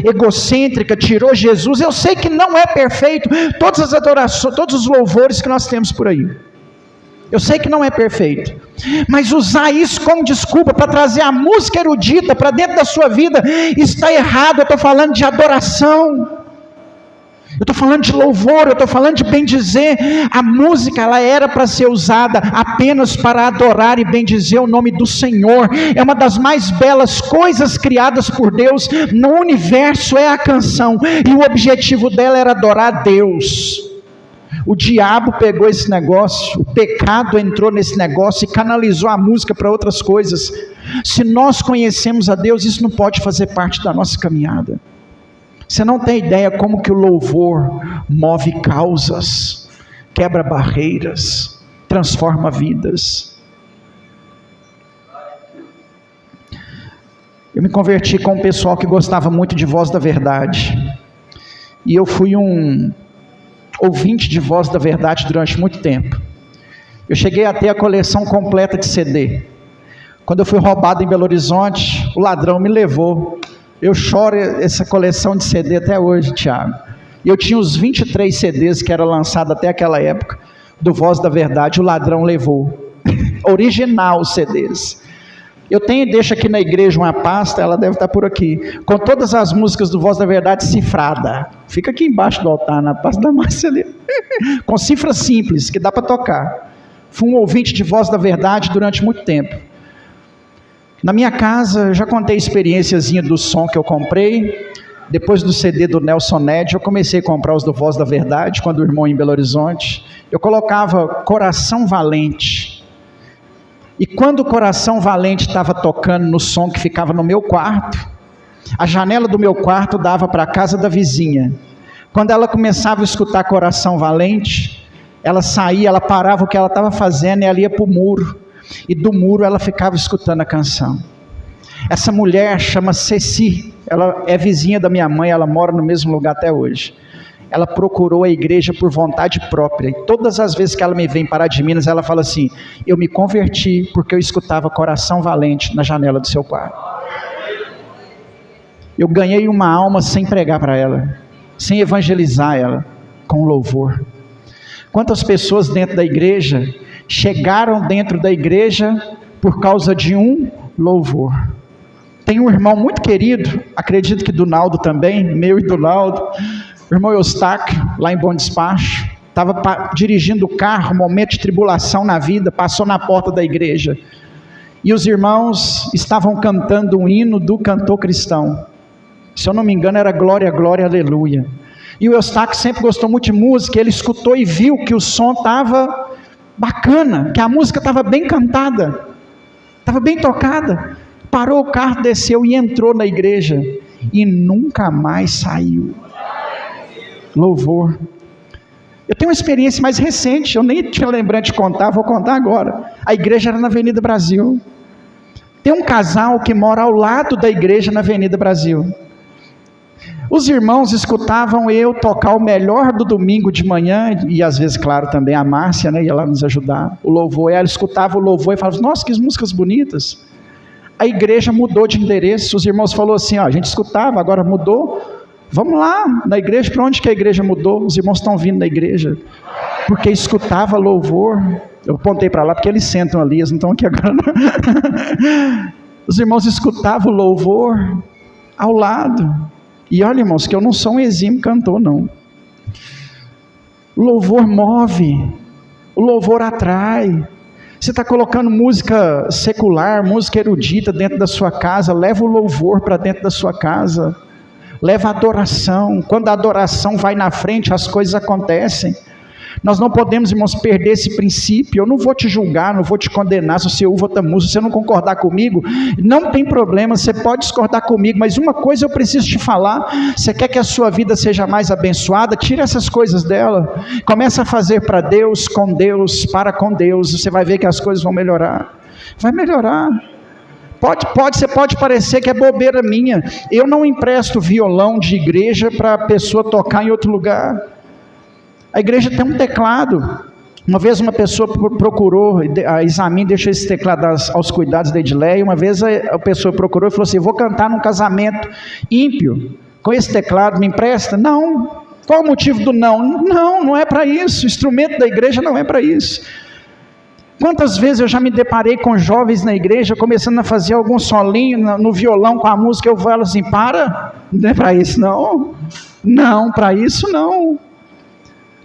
egocêntrica, tirou Jesus. Eu sei que não é perfeito todas as adorações, todos os louvores que nós temos por aí. Eu sei que não é perfeito, mas usar isso como desculpa para trazer a música erudita para dentro da sua vida está errado. Eu estou falando de adoração, eu estou falando de louvor, eu estou falando de bendizer. A música, ela era para ser usada apenas para adorar e bendizer o nome do Senhor. É uma das mais belas coisas criadas por Deus no universo, é a canção, e o objetivo dela era adorar a Deus. O diabo pegou esse negócio, o pecado entrou nesse negócio e canalizou a música para outras coisas. Se nós conhecemos a Deus, isso não pode fazer parte da nossa caminhada. Você não tem ideia como que o louvor move causas, quebra barreiras, transforma vidas. Eu me converti com um pessoal que gostava muito de Voz da Verdade, e eu fui um ouvinte de Voz da Verdade durante muito tempo. Eu cheguei a ter a coleção completa de CD. Quando eu fui roubado em Belo Horizonte, o ladrão me levou. Eu choro essa coleção de CD até hoje, Tiago. E eu tinha os 23 CDs que eram lançados até aquela época, do Voz da Verdade, o ladrão levou. Original CDs. Eu tenho e deixo aqui na igreja uma pasta, ela deve estar por aqui, com todas as músicas do Voz da Verdade cifrada. Fica aqui embaixo do altar, na pasta da Márcia ali. Com cifra simples, que dá para tocar. Fui um ouvinte de Voz da Verdade durante muito tempo. Na minha casa, eu já contei a experiênciazinha do som que eu comprei. Depois do CD do Nelson Ned, eu comecei a comprar os do Voz da Verdade, quando o irmão ia em Belo Horizonte. Eu colocava Coração Valente. E quando o Coração Valente estava tocando no som que ficava no meu quarto, a janela do meu quarto dava para a casa da vizinha. Quando ela começava a escutar Coração Valente, ela saía, ela parava o que ela estava fazendo e ela ia para o muro. E do muro ela ficava escutando a canção. Essa mulher chama Ceci, ela é vizinha da minha mãe, ela mora no mesmo lugar até hoje. Ela procurou a igreja por vontade própria, e todas as vezes que ela me vem parar de Minas, ela fala assim: eu me converti porque eu escutava Coração Valente na janela do seu quarto. Eu ganhei uma alma sem pregar para ela, sem evangelizar ela, com louvor. Quantas pessoas dentro da igreja chegaram dentro da igreja por causa de um louvor? Tem um irmão muito querido, acredito que do Naldo também, meu e do Naldo, o irmão Eustáquio, lá em Bom Despacho, estava dirigindo o carro, momento de tribulação na vida, passou na porta da igreja, e os irmãos estavam cantando um hino do cantor cristão, se eu não me engano era Glória, Glória, Aleluia, e o Eustáquio sempre gostou muito de música, ele escutou e viu que o som estava bacana, que a música estava bem cantada, estava bem tocada, parou o carro, desceu e entrou na igreja, e nunca mais saiu. Louvor. Eu tenho uma experiência mais recente, eu nem tinha lembrado de contar, vou contar agora. A igreja era na Avenida Brasil. Tem um casal que mora ao lado da igreja na Avenida Brasil. Os irmãos escutavam eu tocar o melhor do domingo de manhã, e às vezes, claro, também a Márcia, né, ia lá nos ajudar, o louvor, ela escutava o louvor e falava, nossa, que músicas bonitas. A igreja mudou de endereço, os irmãos falaram assim, ó, a gente escutava, agora mudou, vamos lá na igreja, para onde que a igreja mudou? Os irmãos estão vindo na igreja, porque escutava louvor. Eu apontei para lá, porque eles sentam ali, eles não estão aqui agora não. Os irmãos escutavam o louvor ao lado, e olha irmãos, que eu não sou um exímio cantor não, o louvor move, o louvor atrai. Você está colocando música secular, música erudita dentro da sua casa, leva o louvor para dentro da sua casa, leva a adoração. Quando a adoração vai na frente, as coisas acontecem. Nós não podemos, irmãos, perder esse princípio. Eu não vou te julgar, não vou te condenar se você ouve outra música, se você não concordar comigo, não tem problema, você pode discordar comigo, mas uma coisa eu preciso te falar, você quer que a sua vida seja mais abençoada, tira essas coisas dela, começa a fazer para Deus, com Deus, para com Deus, você vai ver que as coisas vão melhorar, vai melhorar. Você pode parecer que é bobeira minha, eu não empresto violão de igreja para a pessoa tocar em outro lugar. A igreja tem um teclado. Uma vez uma pessoa procurou, a Isamin deixou esse teclado aos cuidados da Edileia, uma vez a pessoa procurou e falou assim, vou cantar num casamento ímpio, com esse teclado, me empresta? Não. Qual o motivo do não? Não é para isso, o instrumento da igreja não é para isso. Quantas vezes eu já me deparei com jovens na igreja, começando a fazer algum solinho no violão com a música, eu falo assim, não é para isso não, para isso não.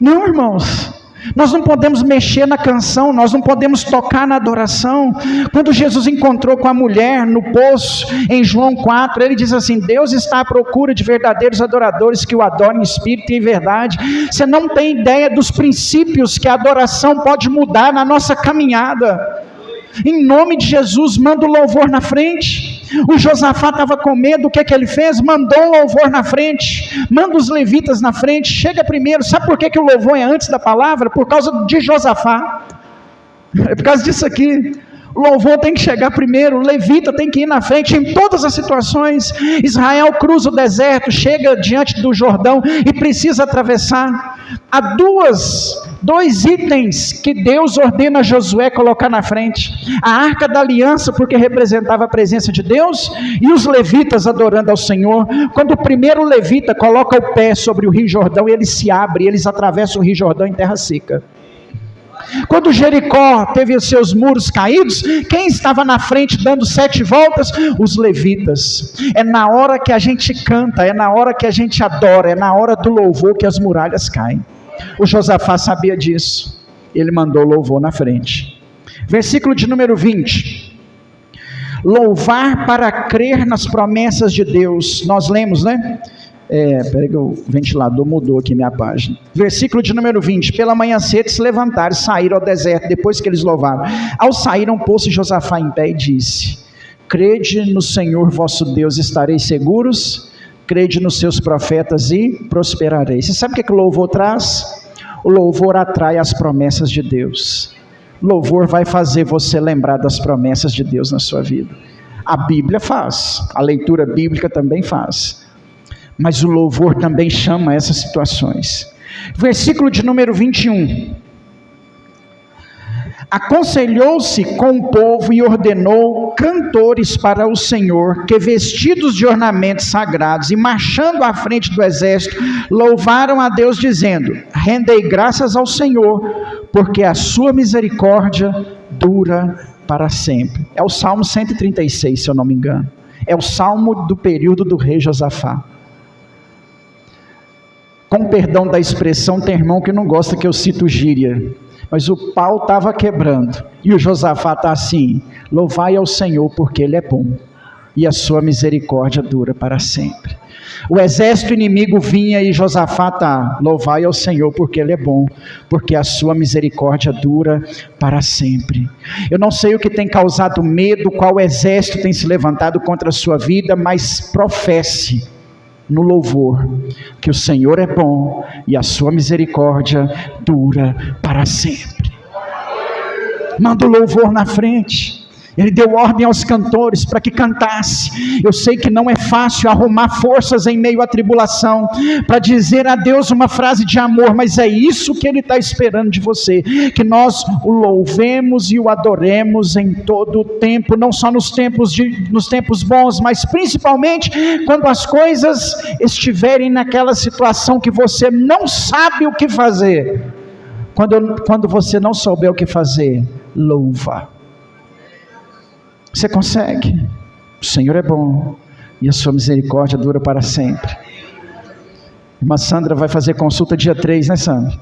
Não, irmãos, nós não podemos mexer na canção, nós não podemos tocar na adoração. Quando Jesus encontrou com a mulher no poço, em João 4, ele diz assim, Deus está à procura de verdadeiros adoradores que o adorem em espírito e em verdade. Você não tem ideia dos princípios que a adoração pode mudar na nossa caminhada. Em nome de Jesus, manda o louvor na frente. O Josafá estava com medo, o que ele fez? Mandou um louvor na frente, manda os levitas na frente, chega primeiro. Sabe por que o louvor é antes da palavra? Por causa de Josafá, é por causa disso aqui. O louvor tem que chegar primeiro, o levita tem que ir na frente em todas as situações. Israel cruza o deserto, chega diante do Jordão e precisa atravessar. Há dois itens que Deus ordena a Josué colocar na frente: a arca da aliança, porque representava a presença de Deus, e os levitas adorando ao Senhor. Quando o primeiro levita coloca o pé sobre o rio Jordão, ele se abre, eles atravessam o rio Jordão em terra seca. Quando Jericó teve os seus muros caídos, quem estava na frente dando 7 voltas? Os levitas. É na hora que a gente canta, é na hora que a gente adora, é na hora do louvor que as muralhas caem. O Josafá sabia disso, ele mandou louvor na frente. Versículo de número 20. Louvar para crer nas promessas de Deus. Nós lemos, né? Peraí que o ventilador mudou aqui minha página. Versículo de número 20. Pela manhã cedo se levantaram, saíram ao deserto, depois que eles louvaram. Ao saíram, pôs-se Josafá em pé e disse: crede no Senhor vosso Deus, estareis seguros, crede nos seus profetas e prosperareis. Você sabe o que o louvor traz? O louvor atrai as promessas de Deus. O louvor vai fazer você lembrar das promessas de Deus na sua vida. A Bíblia faz, a leitura bíblica também faz, mas o louvor também chama essas situações. Versículo de número 21. aconselhou-se com o povo e ordenou cantores para o Senhor, que vestidos de ornamentos sagrados e marchando à frente do exército, louvaram a Deus dizendo: rendei graças ao Senhor, porque a sua misericórdia dura para sempre. É o Salmo 136, se eu não me engano. É o Salmo do período do rei Josafá. Com perdão da expressão, tem irmão que não gosta que eu cito gíria, mas o pau estava quebrando, e o Josafá está assim: louvai ao Senhor porque Ele é bom, e a sua misericórdia dura para sempre. O exército inimigo vinha e Josafá está: louvai ao Senhor porque Ele é bom, porque a sua misericórdia dura para sempre. Eu não sei o que tem causado medo, qual exército tem se levantado contra a sua vida, mas professe no louvor que o Senhor é bom e a sua misericórdia dura para sempre. Manda o louvor na frente. Ele deu ordem aos cantores para que cantasse. Eu sei que não é fácil arrumar forças em meio à tribulação para dizer a Deus uma frase de amor, mas é isso que Ele está esperando de você, que nós o louvemos e o adoremos em todo o tempo, não só nos tempos bons, mas principalmente quando as coisas estiverem naquela situação que você não sabe o que fazer. Quando você não souber o que fazer, louva. Você consegue. O Senhor é bom e a sua misericórdia dura para sempre. Irmã Sandra vai fazer consulta dia 3, né, Sandra?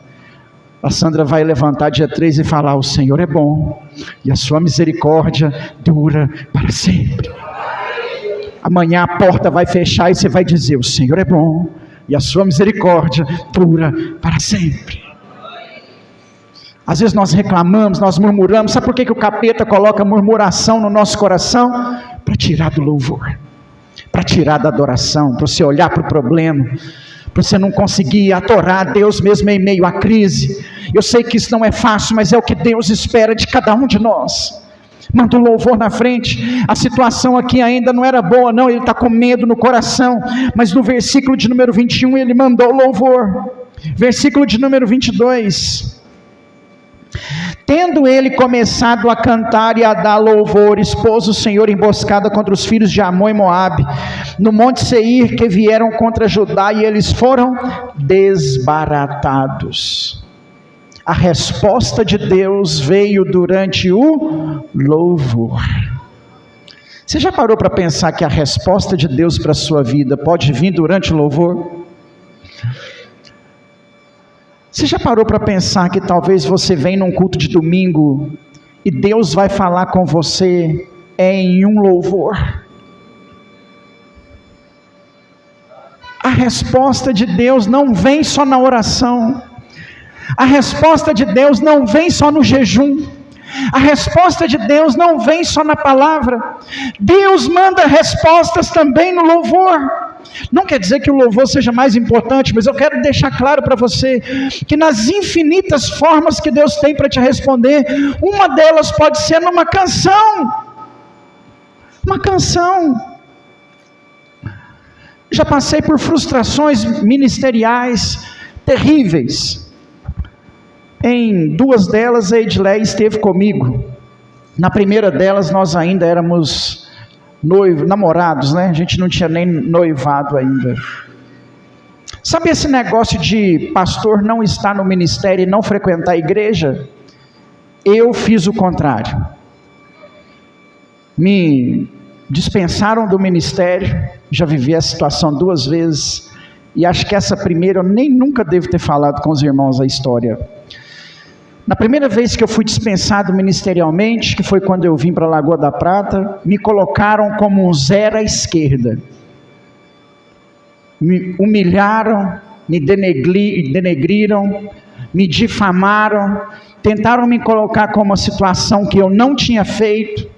A Sandra vai levantar dia 3 e falar: o Senhor é bom e a sua misericórdia dura para sempre. Amanhã a porta vai fechar e você vai dizer: o Senhor é bom e a sua misericórdia dura para sempre. Às vezes nós reclamamos, nós murmuramos. Sabe por que o capeta coloca murmuração no nosso coração? Para tirar do louvor, para tirar da adoração, para você olhar para o problema, para você não conseguir adorar a Deus mesmo em meio à crise. Eu sei que isso não é fácil, mas é o que Deus espera de cada um de nós. Manda o louvor na frente. A situação aqui ainda não era boa, não, ele está com medo no coração, mas no versículo de número 21 ele mandou louvor. Versículo de número 22: tendo ele começado a cantar e a dar louvor, expôs o Senhor emboscada contra os filhos de Amon e Moabe, no monte Seir, que vieram contra Judá, e eles foram desbaratados. A resposta de Deus veio durante o louvor. Você já parou para pensar que a resposta de Deus para a sua vida pode vir durante o louvor? Você já parou para pensar que talvez você venha num culto de domingo e Deus vai falar com você em um louvor? A resposta de Deus não vem só na oração. A resposta de Deus não vem só no jejum. A resposta de Deus não vem só na palavra. Deus manda respostas também no louvor. Não quer dizer que o louvor seja mais importante, mas eu quero deixar claro para você que nas infinitas formas que Deus tem para te responder, uma delas pode ser numa canção. Uma canção. Já passei por frustrações ministeriais terríveis. Em duas delas a Edileia esteve comigo. Na primeira delas nós ainda éramos namorados, né? A gente não tinha nem noivado ainda. Sabe esse negócio de pastor não estar no ministério e não frequentar a igreja? Eu fiz o contrário. Me dispensaram do ministério, já vivi essa situação 2 vezes, e acho que essa primeira eu nunca devo ter falado com os irmãos a história. Na primeira vez que eu fui dispensado ministerialmente, que foi quando eu vim para a Lagoa da Prata, me colocaram como um zero à esquerda. Me humilharam, me denegriram, me difamaram, tentaram me colocar como uma situação que eu não tinha feito.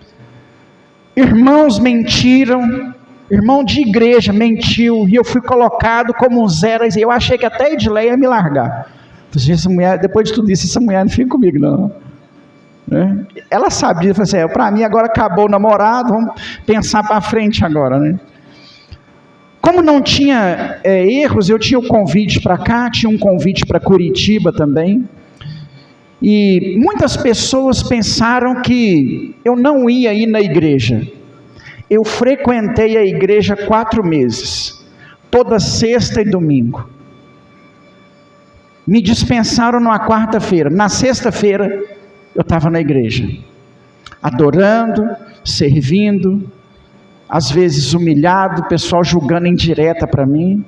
Irmãos mentiram, irmão de igreja mentiu, e eu fui colocado como um zero. Eu achei que até a Edileia ia me largar. Essa mulher, depois de tudo isso, essa mulher não fica comigo não. Ela sabia, eu falei assim, para mim agora acabou o namorado, vamos pensar para frente agora, né? Como não tinha erros, eu tinha o convite para cá, tinha um convite para Curitiba também, E muitas pessoas pensaram que eu não ia ir na igreja. Eu frequentei a igreja 4 meses, toda sexta e domingo. Me dispensaram numa quarta-feira. Na sexta-feira, eu estava na igreja, adorando, servindo, às vezes humilhado, o pessoal julgando indireta para mim.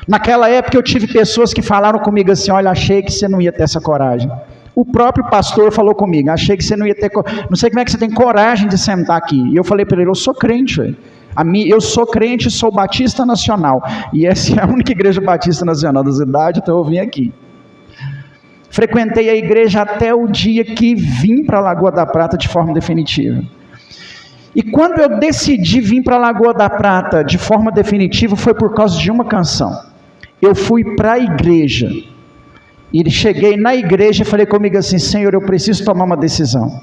Naquela época eu tive pessoas que falaram comigo assim: olha, achei que você não ia ter essa coragem. O próprio pastor falou comigo: achei que você não ia ter coragem, não sei como é que você tem coragem de sentar aqui. E eu falei para ele: eu sou crente, velho. Eu sou crente, sou Batista Nacional, e essa é a única igreja Batista Nacional da cidade, então eu vim aqui. Frequentei a igreja até o dia que vim para a Lagoa da Prata de forma definitiva. E quando eu decidi vir para a Lagoa da Prata de forma definitiva, foi por causa de uma canção. Eu fui para a igreja, e cheguei na igreja e falei comigo assim: Senhor, eu preciso tomar uma decisão,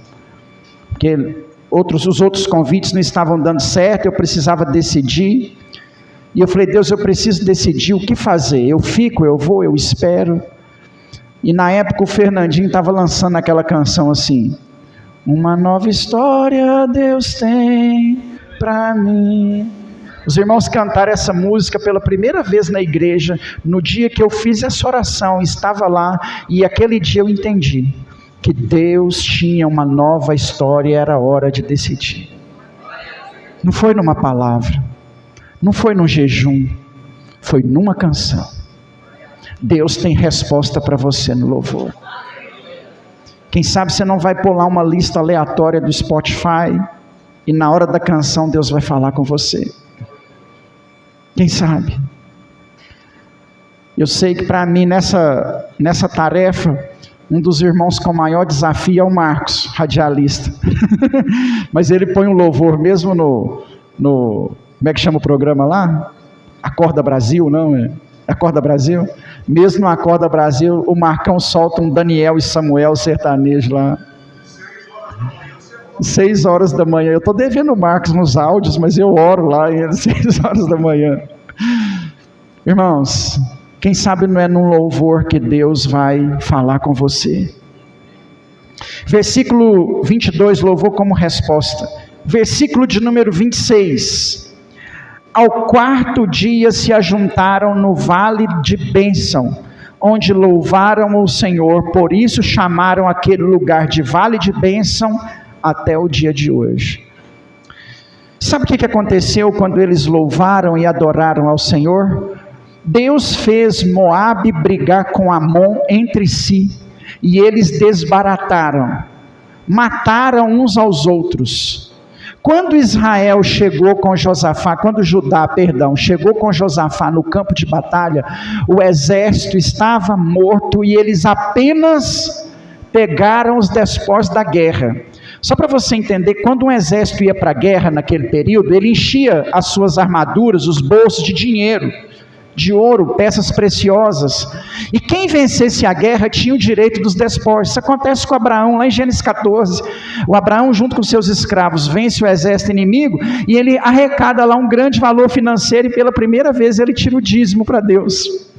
porque os outros convites não estavam dando certo, eu precisava decidir. E eu falei: Deus, eu preciso decidir o que fazer, eu fico, eu vou, eu espero. E na época o Fernandinho estava lançando aquela canção assim: uma nova história Deus tem para mim. Os irmãos cantaram essa música pela primeira vez na igreja, no dia que eu fiz essa oração, estava lá, e aquele dia eu entendi que Deus tinha uma nova história e era hora de decidir. Não foi numa palavra, não foi num jejum, foi numa canção. Deus tem resposta para você no louvor. Quem sabe você não vai pular uma lista aleatória do Spotify, e na hora da canção Deus vai falar com você. Quem sabe? Eu sei que para mim nessa tarefa, um dos irmãos com maior desafio é o Marcos, radialista. Mas ele põe um louvor mesmo no como é que chama o programa lá? Acorda Brasil, não é? Acorda Brasil? Mesmo no Acorda Brasil, o Marcão solta um Daniel e Samuel sertanejo lá. 6 horas da manhã, eu estou devendo o Marcos nos áudios, mas eu oro lá, 6 horas da manhã. Irmãos, quem sabe não é num louvor que Deus vai falar com você. Versículo 22, louvor como resposta. Versículo de número 26. Ao 4º dia se ajuntaram no vale de bênção, onde louvaram o Senhor, por isso chamaram aquele lugar de vale de bênção até o dia de hoje. Sabe o que aconteceu quando eles louvaram e adoraram ao Senhor? Deus fez Moabe brigar com Amon entre si, e eles desbarataram, mataram uns aos outros. Quando Israel chegou com Josafá, quando Judá, chegou com Josafá no campo de batalha, o exército estava morto e eles apenas pegaram os despojos da guerra. Só para você entender, quando um exército ia para a guerra naquele período, ele enchia as suas armaduras, os bolsos de dinheiro, de ouro, peças preciosas, e quem vencesse a guerra tinha o direito dos despojos. Isso acontece com Abraão, lá em Gênesis 14, o Abraão junto com seus escravos vence o exército inimigo, e ele arrecada lá um grande valor financeiro, e pela primeira vez ele tira o dízimo para Deus.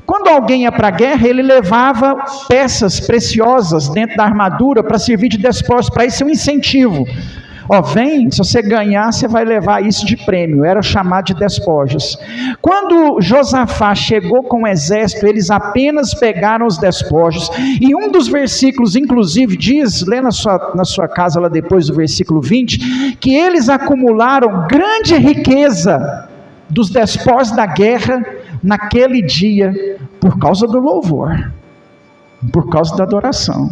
Quando alguém ia para a guerra, ele levava peças preciosas dentro da armadura para servir de despojos, para isso é um incentivo. Vem, se você ganhar, você vai levar isso de prêmio. Era chamado de despojos. Quando Josafá chegou com o exército, eles apenas pegaram os despojos, e um dos versículos inclusive diz, lê na sua casa lá depois do versículo 20, que eles acumularam grande riqueza dos despojos da guerra naquele dia, por causa do louvor, por causa da adoração.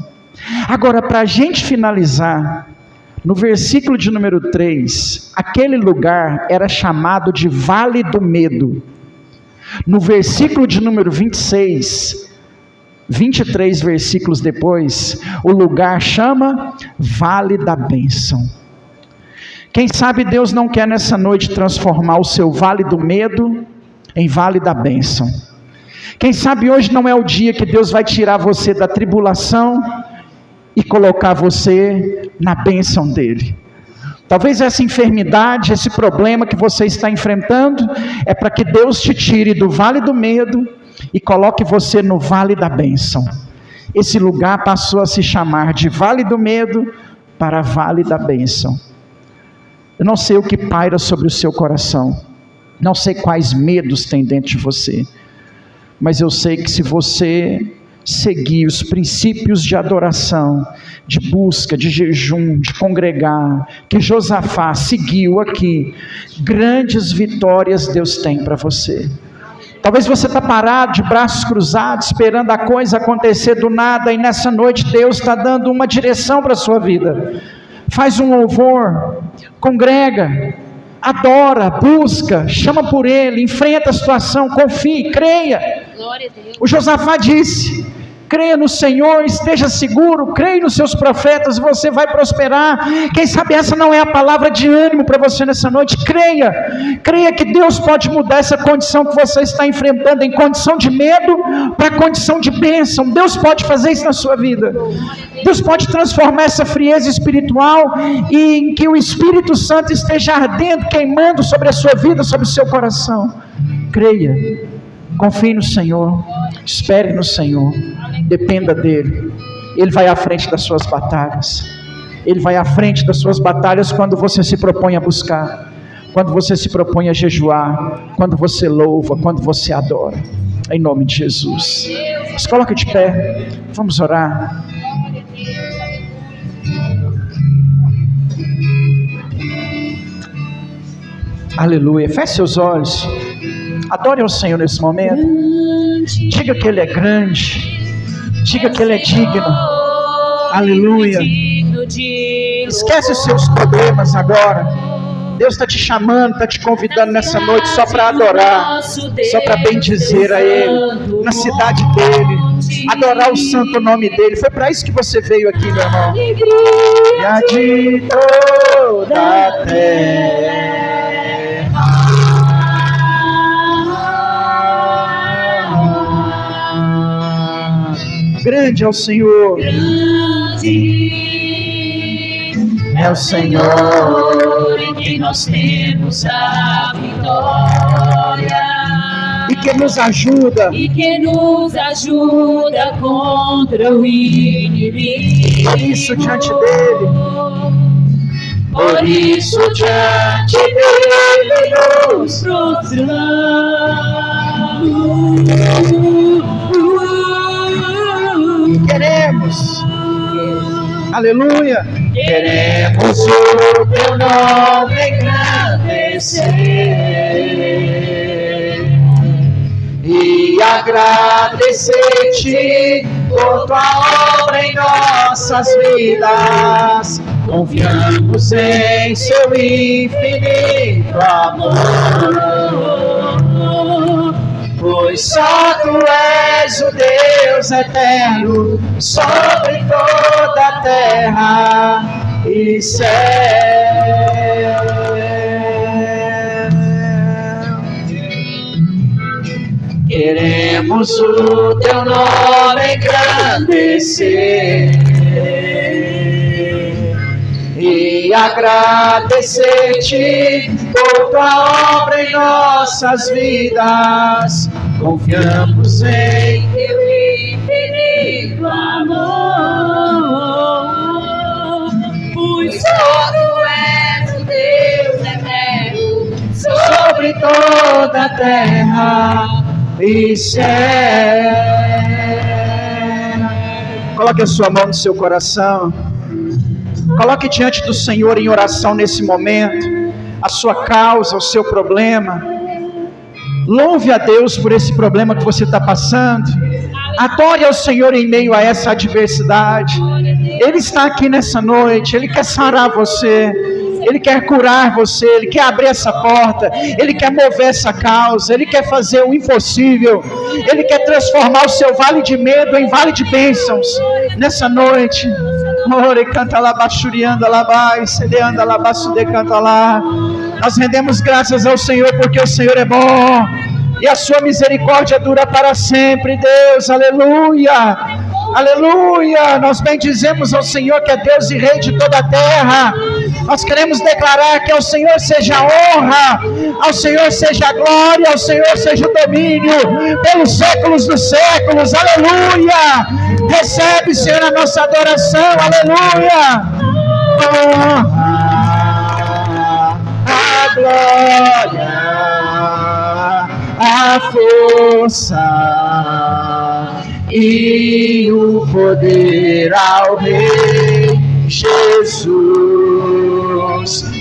Agora, para a gente finalizar, no versículo de número 3, aquele lugar era chamado de Vale do Medo. No versículo de número 26, 23 versículos depois, o lugar chama Vale da Bênção. Quem sabe Deus não quer nessa noite transformar o seu Vale do Medo em Vale da Bênção. Quem sabe hoje não é o dia que Deus vai tirar você da tribulação e colocar você na bênção dele. Talvez essa enfermidade, esse problema que você está enfrentando, é para que Deus te tire do vale do medo e coloque você no vale da bênção. esse lugar passou a se chamar de Vale do Medo para Vale da Bênção. Eu não sei o que paira sobre o seu coração, não sei quais medos tem dentro de você, mas eu sei que se você seguir os princípios de adoração, de busca, de jejum, de congregar, que Josafá seguiu aqui, grandes vitórias Deus tem para você. Talvez você está parado, de braços cruzados, esperando a coisa acontecer do nada, e nessa noite Deus está dando uma direção para a sua vida. Faz um louvor, congrega, adora, busca, chama por Ele, enfrenta a situação, confie, creia.
Glória a Deus.
O Josafá disse: creia no Senhor, esteja seguro, creia nos seus profetas, você vai prosperar. Quem sabe essa não é a palavra de ânimo para você nessa noite. Creia que Deus pode mudar essa condição que você está enfrentando, em condição de medo para condição de bênção. Deus pode fazer isso na sua vida. Deus pode transformar essa frieza espiritual e em que o Espírito Santo esteja ardendo, queimando sobre a sua vida, sobre o seu coração. Creia, confie no Senhor, espere no Senhor, dependa dEle. Ele vai à frente das suas batalhas. Ele vai à frente das suas batalhas quando você se propõe a buscar, quando você se propõe a jejuar, quando você louva, quando você adora. Em nome de Jesus. Se coloque de pé, vamos orar. Aleluia. Feche seus olhos. Adore ao Senhor nesse momento. Diga que Ele é grande. Diga que Ele é digno. Aleluia. Esquece os seus problemas agora. Deus está te chamando, está te convidando nessa noite só para adorar, só para bendizer a Ele, na cidade dEle, adorar o santo nome dEle. Foi para isso que você veio aqui, meu irmão. E a de toda a terra. Grande é o Senhor,
grande é o Senhor, em quem nós temos a vitória,
e que nos ajuda
contra o inimigo.
Por isso diante dele,
por isso diante dele nos prostramos.
Queremos, aleluia,
queremos o teu nome engrandecer
e agradecer-te por tua obra em nossas vidas. Confiamos em seu infinito amor, pois só tu és o Deus eterno sobre toda a terra e céu. Queremos o teu nome engrandecer e agradecer-te por tua obra em nossas vidas. Confiamos em
teu infinito amor, pois só tu és o Deus eterno
sobre toda a terra e céu. Coloque a sua mão no seu coração. Coloque diante do Senhor em oração nesse momento a sua causa, o seu problema. Louve a Deus por esse problema que você está passando. Adore ao Senhor em meio a essa adversidade. Ele está aqui nessa noite. Ele quer sarar você. Ele quer curar você. Ele quer abrir essa porta. Ele quer mover essa causa. Ele quer fazer o impossível. Ele quer transformar o seu vale de medo em vale de bênçãos nessa noite. Ore canta lá, baixurianda lá, vai, cedeanda lá, baixude canta lá. Nós rendemos graças ao Senhor porque o Senhor é bom e a sua misericórdia dura para sempre, Deus, aleluia. Aleluia! Nós bendizemos ao Senhor que é Deus e Rei de toda a terra. Nós queremos declarar que ao Senhor seja a honra, ao Senhor seja a glória, ao Senhor seja o domínio pelos séculos dos séculos. Aleluia! Recebe, Senhor, a nossa adoração. Aleluia! A glória, a força e o poder ao Rei Jesus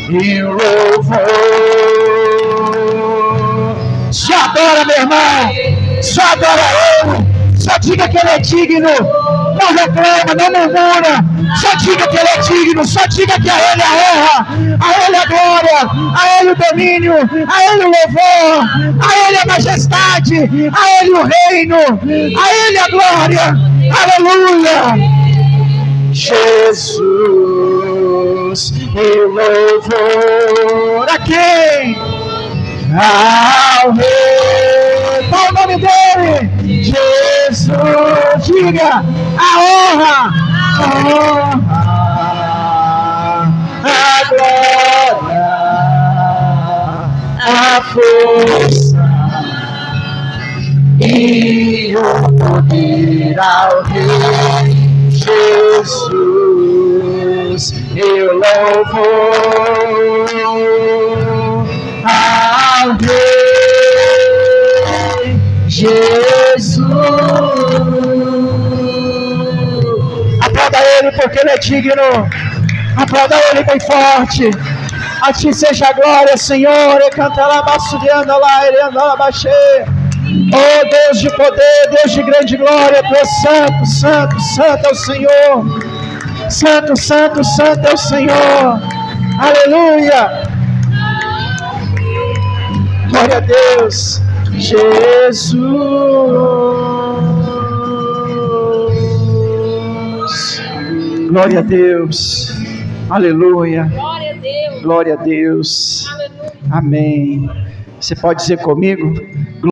e louvor. Só adora, meu irmão, só adora Ele, só diga que Ele é digno, não reclama, não murmura, só diga que Ele é digno, só diga que a Ele a honra, a Ele a glória, a Ele o domínio, a Ele o louvor, a Ele a majestade, a Ele o reino, a Ele a glória. Aleluia! Jesus e louvor a quem? Ao Rei. Qual o nome dele? Jesus. Diga a honra, a glória, a força e o poder ao Rei Jesus e o louvor ao Rei Jesus. Aplauda Ele porque Ele é digno. Aplauda Ele bem forte. A Ti seja a glória, Senhor. E canta lá, basuriando lá, erendo lá, baixê. Oh Deus de poder, Deus de grande glória, Tu és santo, santo, santo é o Senhor. Santo, santo, santo é o Senhor. Aleluia. Glória a Deus. Jesus. Glória a Deus. Aleluia.
Glória a Deus.
Glória a Deus.
Aleluia.
Amém. Você pode dizer comigo?